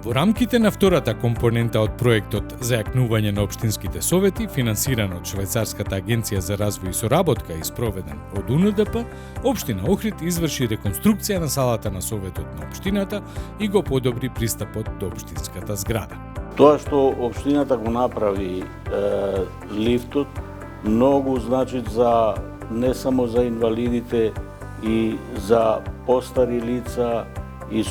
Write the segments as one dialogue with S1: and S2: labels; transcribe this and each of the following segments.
S1: Во рамките на втората компонента од проектот за јакнување на општинските совети, финансиран од Швајцарската агенција за развој и соработка и спроведен од УНДП, општина Охрид изврши реконструкција на салата на советот на општината и го подобри пристапот до општинската зграда.
S2: Тоа што општината го направи лифтот многу значи за не само за инвалидите и за постари лица и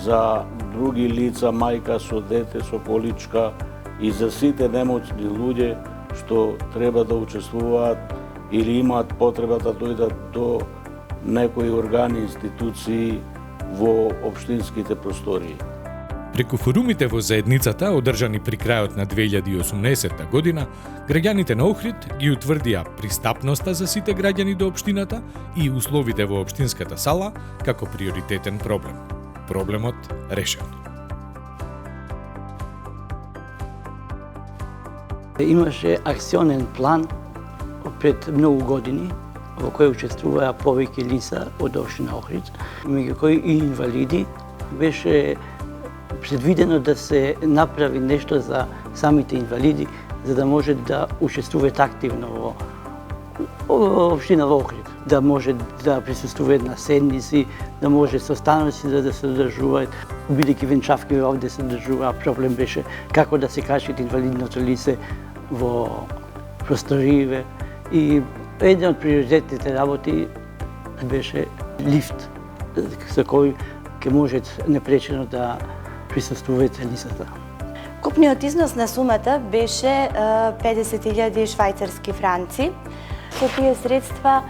S2: за други лица, мајка со дете, со количка и за сите немоćни луѓе што треба да учествуваат или имаат потреба да дојдат до некои органи, институции во општинските простории.
S1: Преку форумите во заедницата, одржани при крајот на 2018 година, граѓаните на Охрид ги утврдија пристапноста за сите граѓани до општината и условите во општинската сала како приоритетен проблем. Проблемот решен.
S3: Имаше акционен план пред многу години во кој учествуваа повеќе лица од општина Охрид, меѓу кои и инвалиди. Беше предвидено да се направи нешто за самите инвалиди, за да може да учествуваат активно во општина Охрид, да може да присуствуваат на седници, да може состаноци да се одржуваат. Бидејќи венчавки овде се одржуваа, проблем беше како да се качи инвалидното лице во просториите. И една од приоритетните работи беше лифт, за кој ќе може непречено да присуствуваат лицата.
S4: Купниот износ на сумата беше 50.000 швајцарски франци. Со тие средства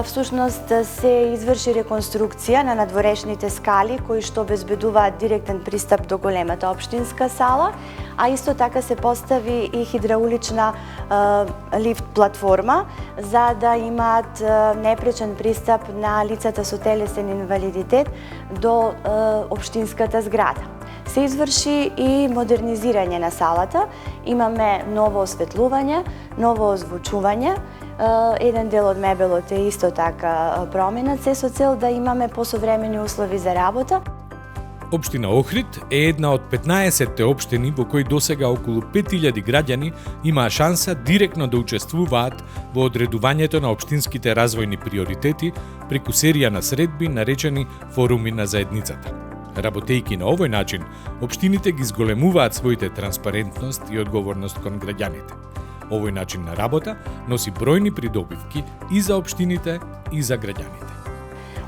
S4: всушност се изврши реконструкција на надворешните скали кои што обезбедуваат директен пристап до големата општинска сала, а исто така се постави и хидраулична лифт платформа за да имаат непречен пристап на лицата со телесен инвалидитет до општинската зграда. Се изврши и модернизирање на салата. Имаме ново осветлување, ново озвучување. Еден дел од мебелот е исто така променат, се со цел да имаме посовремени услови за работа.
S1: Општина Охрид е една од 15 општини во кои досега околу 5000 граѓани имаа шанса директно да учествуваат во одредувањето на општинските развојни приоритети преку серија на средби наречени форуми на заедницата. Работејќи на овој начин, општините ги зголемуваат своите транспарентност и одговорност кон граѓаните. Овој начин на работа носи бројни придобивки и за општините и за граѓаните.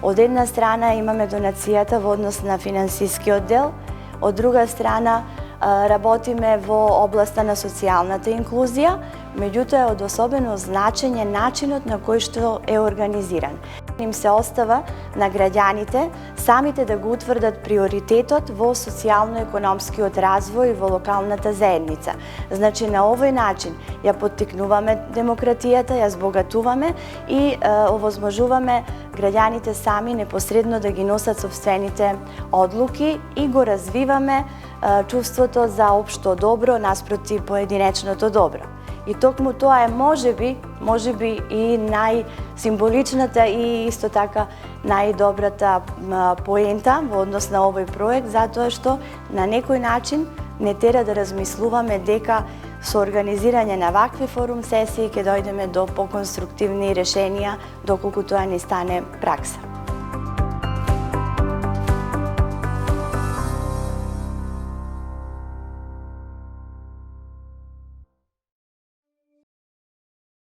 S4: Од една страна имаме донацијата во однос на финансискиот дел, од друга страна работиме во областа на социјалната инклузија, меѓутоа е од особено значење начинот на кој што е организиран. Им се остава на граѓаните самите да го утврдат приоритетот во социјално-економскиот развој во локалната заедница. Значи, на овој начин ја поттикнуваме демократијата, ја збогатуваме и овозможуваме граѓаните сами непосредно да ги носат собствените одлуки и го развиваме чувството за општо добро наспроти поединечното добро. И токму тоа е можеби и најсимволичната и исто така најдобрата поента во однос на овој проект, затоа што на некој начин не тера да размислуваме дека со организирање на вакви форум сесии ќе дојдеме до поконструктивни решенија доколку тоа не стане пракса.